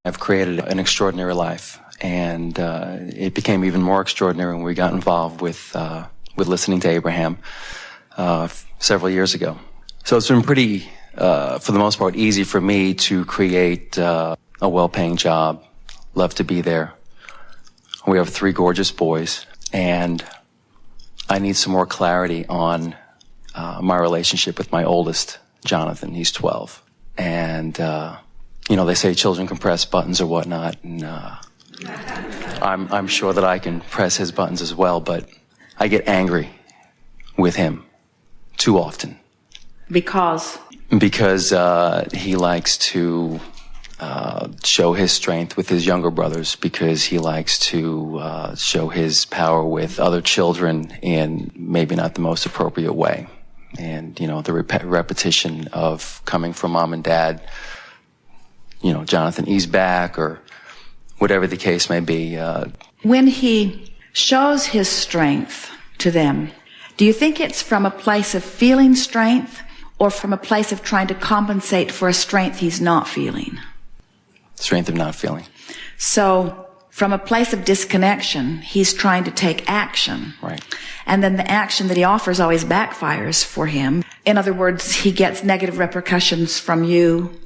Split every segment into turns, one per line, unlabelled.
I've created an extraordinary life, and it became even more extraordinary when we got involved with listening to Abraham several years ago. So it's been pretty, for the most part, easy for me to create a well-paying job, love to be there. We have 3 gorgeous boys, and I need some more clarity on my relationship with my oldest, Jonathan. He's 12. And, you know, they say children can press buttons or whatnot, and I'm sure that I can press his buttons as well, but I get angry with him too often.
Because
he likes to show his strength with his younger brothers, because he likes to show his power with other children in maybe not the most appropriate way. And, you know, the repetition of coming from mom and dad, you know, Jonathan, ease back, or whatever the case may be.
When he shows his strength to them, do you think it's from a place of feeling strength or from a place of trying to compensate for a strength he's not feeling?
Strength of not feeling.
So from a place of disconnection, he's trying to take action.
Right.
And then the action that he offers always backfires for him. In other words, he gets negative repercussions from you.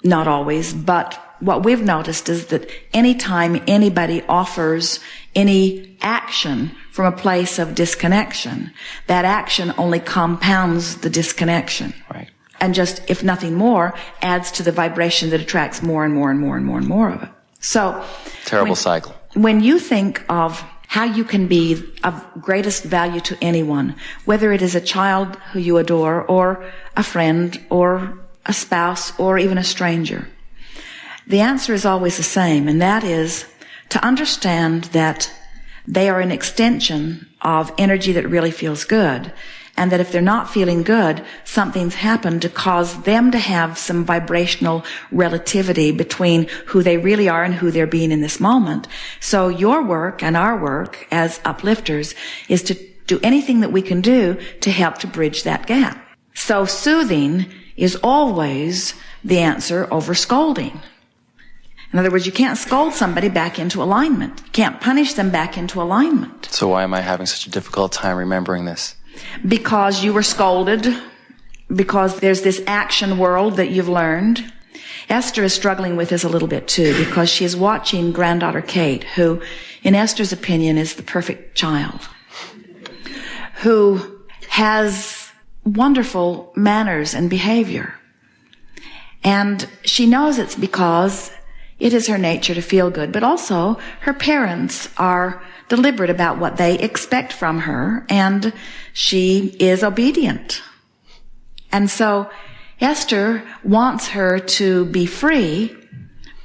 Not always, but what we've noticed is that anytime anybody offers any action from a place of disconnection, that action only compounds the disconnection.
Right.
And just, if nothing more, adds to the vibration that attracts more and more and more and more and more of it. So,
terrible cycle.
When you think of how you can be of greatest value to anyone, whether it is a child who you adore, or a friend, or a spouse, or even a stranger, the answer is always the same, and that is to understand that they are an extension of energy that really feels good, and that if they're not feeling good, something's happened to cause them to have some vibrational relativity between who they really are and who they're being in this moment. So your work and our work as uplifters is to do anything that we can do to help to bridge that gap. So soothing is always the answer over scolding. In other words, you can't scold somebody back into alignment. You can't punish them back into alignment.
So why am I having such a difficult time remembering this?
Because you were scolded, because there's this action world that you've learned. Esther is struggling with this a little bit too, because she is watching granddaughter Kate, who, in Esther's opinion, is the perfect child, who has wonderful manners and behavior. And she knows it's because it is her nature to feel good, but also her parents are deliberate about what they expect from her, and she is obedient. And so Esther wants her to be free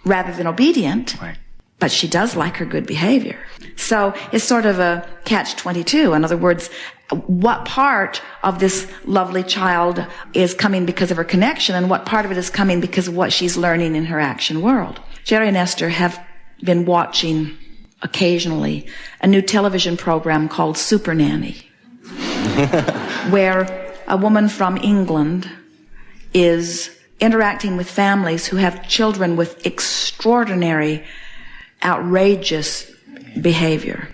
rather than obedient,
right,
but she does like her good behavior. So it's sort of a catch-22. In other words, what part of this lovely child is coming because of her connection, and what part of it is coming because of what she's learning in her action world? Jerry and Esther have been watching occasionally a new television program called Super Nanny, where a woman from England is interacting with families who have children with extraordinary, outrageous behavior.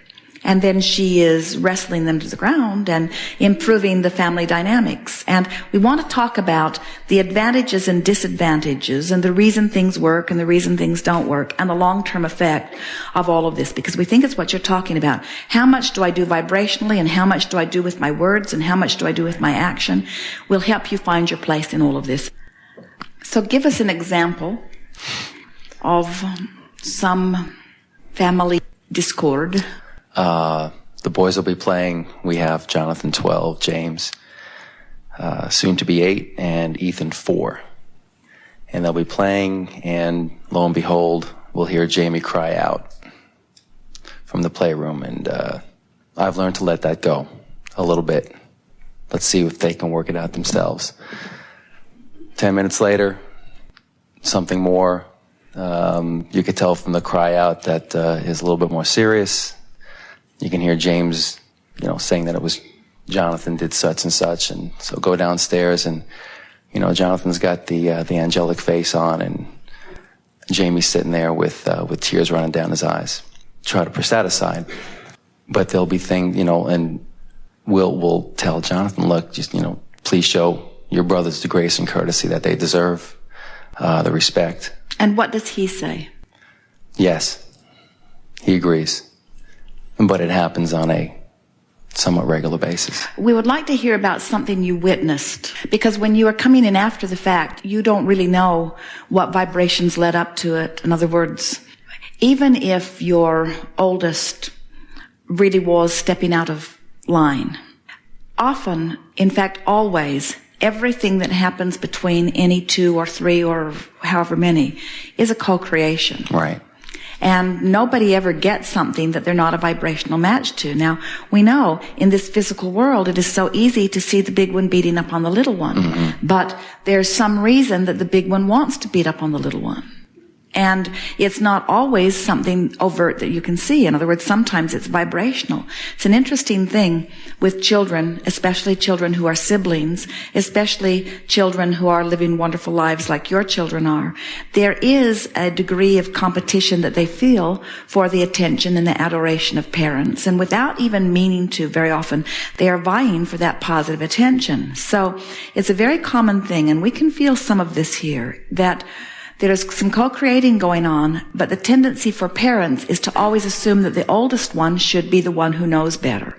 And then she is wrestling them to the ground and improving the family dynamics. And we want to talk about the advantages and disadvantages and the reason things work and the reason things don't work and the long-term effect of all of this, because we think it's what you're talking about. How much do I do vibrationally, and how much do I do with my words, and how much do I do with my action will help you find your place in all of this. So give us an example of some family discord.
The boys will be playing. We have Jonathan 12, James, soon to be 8, and Ethan 4. And they'll be playing, and lo and behold, we'll hear Jamie cry out from the playroom. And I've learned to let that go a little bit. Let's see if they can work it out themselves. 10 minutes later, something more. You could tell from the cry out that is a little bit more serious. You can hear James, you know, saying that it was Jonathan did such and such, and so go downstairs, and you know, Jonathan's got the angelic face on, and Jamie's sitting there with tears running down his eyes. Try to push that aside. But there'll be things, and we'll tell Jonathan, look, just, please show your brothers the grace and courtesy that they deserve, the respect.
And what does he say?
Yes, he agrees. But it happens on a somewhat regular basis.
We would like to hear about something you witnessed, because when you are coming in after the fact, you don't really know what vibrations led up to it. In other words, even if your oldest really was stepping out of line, often, in fact always, everything that happens between any two or three or however many is a co-creation.
Right.
And nobody ever gets something that they're not a vibrational match to. Now, we know in this physical world it is so easy to see the big one beating up on the little one. Mm-hmm. But there's some reason that the big one wants to beat up on the little one. And it's not always something overt that you can see. In other words, sometimes it's vibrational. It's an interesting thing with children, especially children who are siblings, especially children who are living wonderful lives like your children are. There is a degree of competition that they feel for the attention and the adoration of parents. And without even meaning to, very often, they are vying for that positive attention. So it's a very common thing, and we can feel some of this here, that there's some co-creating going on, but the tendency for parents is to always assume that the oldest one should be the one who knows better.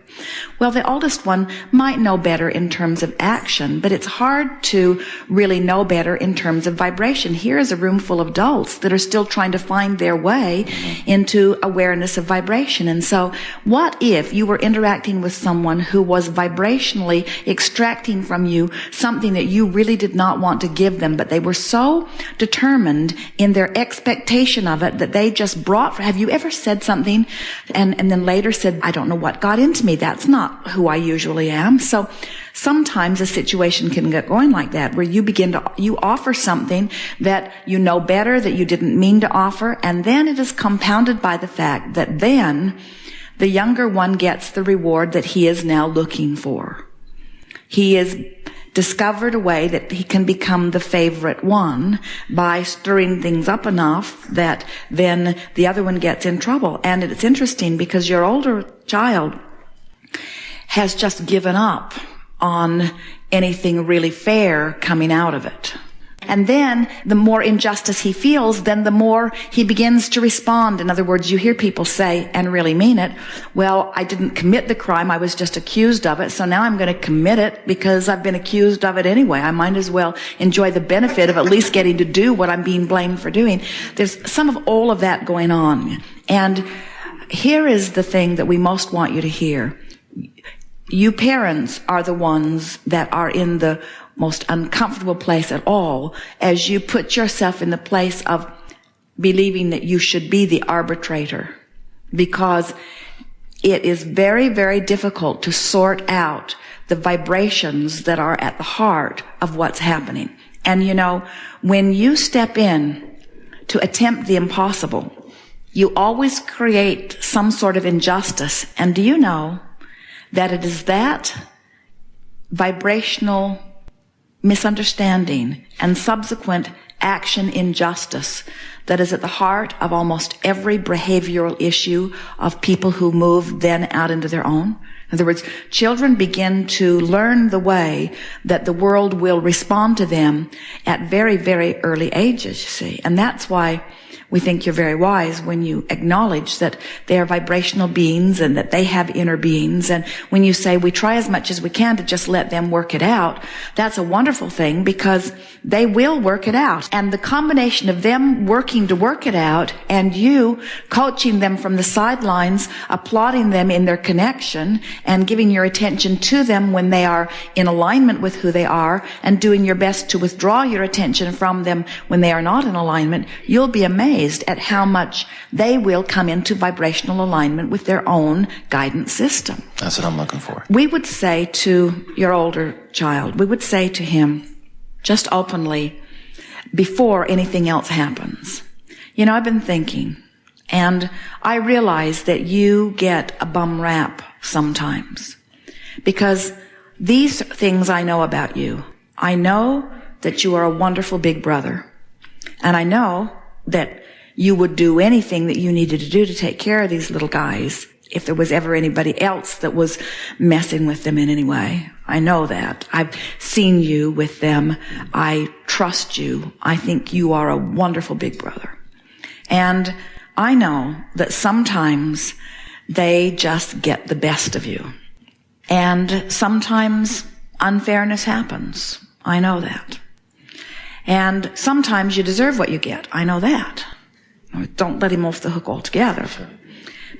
Well, the oldest one might know better in terms of action, but it's hard to really know better in terms of vibration. Here is a room full of adults that are still trying to find their way into awareness of vibration. And so, what if you were interacting with someone who was vibrationally extracting from you something that you really did not want to give them, but they were so determined in their expectation of it that they just brought, have you ever said something and then later said, I don't know what got into me, that's not who I usually am. So sometimes a situation can get going like that, where you offer something that you know better, that you didn't mean to offer, and then it is compounded by the fact that then the younger one gets the reward that he is now looking for. He is discovered a way that he can become the favorite one by stirring things up enough that then the other one gets in trouble. And it's interesting because your older child has just given up on anything really fair coming out of it. And then the more injustice he feels, then the more he begins to respond. In other words, you hear people say, and really mean it, well, I didn't commit the crime, I was just accused of it, so now I'm going to commit it because I've been accused of it anyway. I might as well enjoy the benefit of at least getting to do what I'm being blamed for doing. There's some of all of that going on. And here is the thing that we most want you to hear. You parents are the ones that are in the most uncomfortable place at all as you put yourself in the place of believing that you should be the arbitrator, because it is very, very difficult to sort out the vibrations that are at the heart of what's happening. And when you step in to attempt the impossible, you always create some sort of injustice. And do you know that it is that vibrational misunderstanding and subsequent action injustice that is at the heart of almost every behavioral issue of people who move then out into their own? In other words, children begin to learn the way that the world will respond to them at very, very early ages, you see. And that's why we think you're very wise when you acknowledge that they are vibrational beings and that they have inner beings. And when you say we try as much as we can to just let them work it out, that's a wonderful thing, because they will work it out. And the combination of them working to work it out and you coaching them from the sidelines, applauding them in their connection and giving your attention to them when they are in alignment with who they are, and doing your best to withdraw your attention from them when they are not in alignment, you'll be amazed at how much they will come into vibrational alignment with their own guidance system.
That's what I'm looking for.
We would say to your older child, we would say to him, just openly, before anything else happens, I've been thinking, and I realize that you get a bum rap sometimes, because these things I know about you. I know that you are a wonderful big brother, and I know that you would do anything that you needed to do to take care of these little guys if there was ever anybody else that was messing with them in any way. I know that. I've seen you with them. I trust you. I think you are a wonderful big brother. And I know that sometimes they just get the best of you. And sometimes unfairness happens. I know that. And sometimes you deserve what you get. I know that. Don't let him off the hook altogether.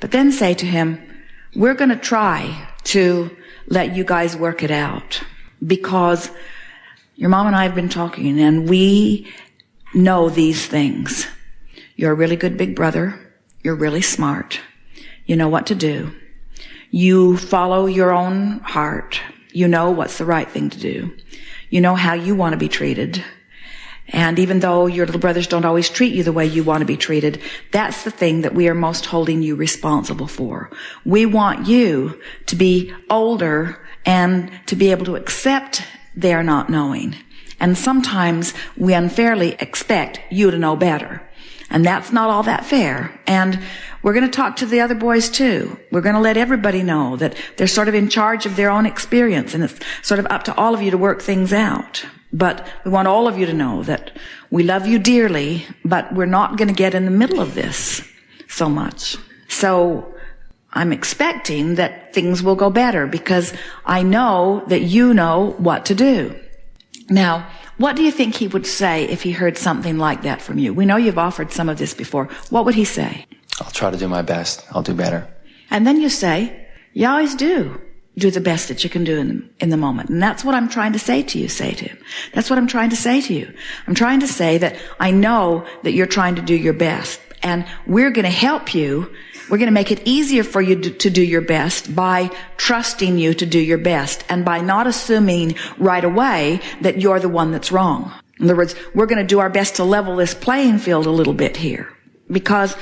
But then say to him, we're going to try to let you guys work it out, because your mom and I have been talking and we know these things. You're a really good big brother. You're really smart. You know what to do. You follow your own heart. You know what's the right thing to do. You know how you want to be treated. And even though your little brothers don't always treat you the way you want to be treated, that's the thing that we are most holding you responsible for. We want you to be older and to be able to accept their not knowing. And sometimes we unfairly expect you to know better. And that's not all that fair. And we're going to talk to the other boys too. We're going to let everybody know that they're sort of in charge of their own experience, and it's sort of up to all of you to work things out. But we want all of you to know that we love you dearly, but we're not going to get in the middle of this so much. So I'm expecting that things will go better, because I know that you know what to do. Now, what do you think he would say if he heard something like that from you? We know you've offered some of this before. What would he say?
I'll try to do my best. I'll do better.
And then you say, you always do the best that you can do in the moment. And that's what I'm trying to say to you, say to him. That's what I'm trying to say to you. I'm trying to say that I know that you're trying to do your best, and we're going to help you. We're going to make it easier for you to do your best by trusting you to do your best, and by not assuming right away that you're the one that's wrong. In other words, we're going to do our best to level this playing field a little bit here. Because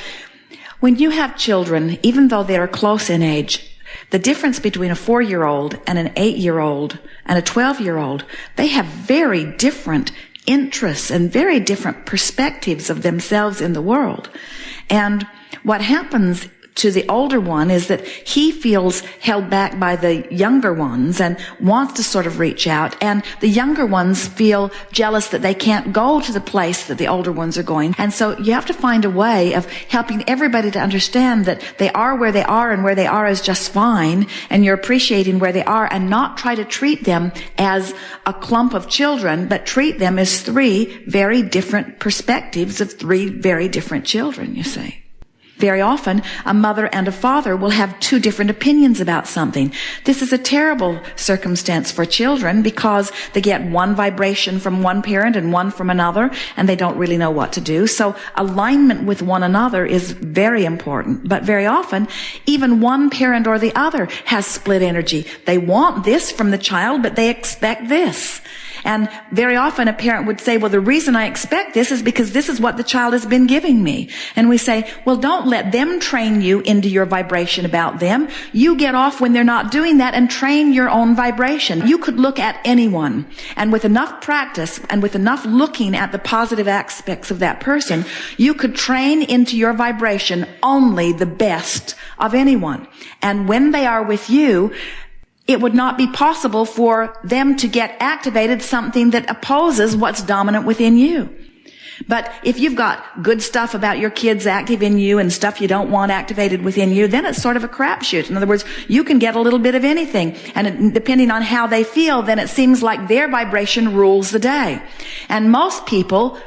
when you have children, even though they are close in age, the difference between a 4-year-old and an 8-year-old and a 12-year-old, they have very different interests and very different perspectives of themselves in the world. And what happens to the older one is that he feels held back by the younger ones and wants to sort of reach out, and the younger ones feel jealous that they can't go to the place that the older ones are going. And so you have to find a way of helping everybody to understand that they are where they are, and where they are is just fine, and you're appreciating where they are, and not try to treat them as a clump of children, but treat them as 3 very different perspectives of 3 very different children, you see. Very often, a mother and a father will have 2 different opinions about something. This is a terrible circumstance for children, because they get one vibration from one parent and one from another, and they don't really know what to do. So alignment with one another is very important. But very often, even one parent or the other has split energy. They want this from the child, but they expect this. And very often a parent would say, well, the reason I expect this is because this is what the child has been giving me. And we say, well, don't let them train you into your vibration about them. You get off when they're not doing that and train your own vibration. You could look at anyone, and with enough practice and with enough looking at the positive aspects of that person, you could train into your vibration only the best of anyone. And when they are with you, it would not be possible for them to get activated something that opposes what's dominant within you. But if you've got good stuff about your kids active in you and stuff you don't want activated within you, then it's sort of a crapshoot. In other words, you can get a little bit of anything. And depending on how they feel, then it seems like their vibration rules the day. And most people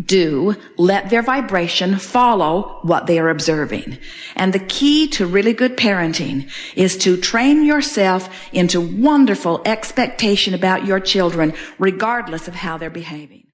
do let their vibration follow what they are observing. And the key to really good parenting is to train yourself into wonderful expectation about your children, regardless of how they're behaving.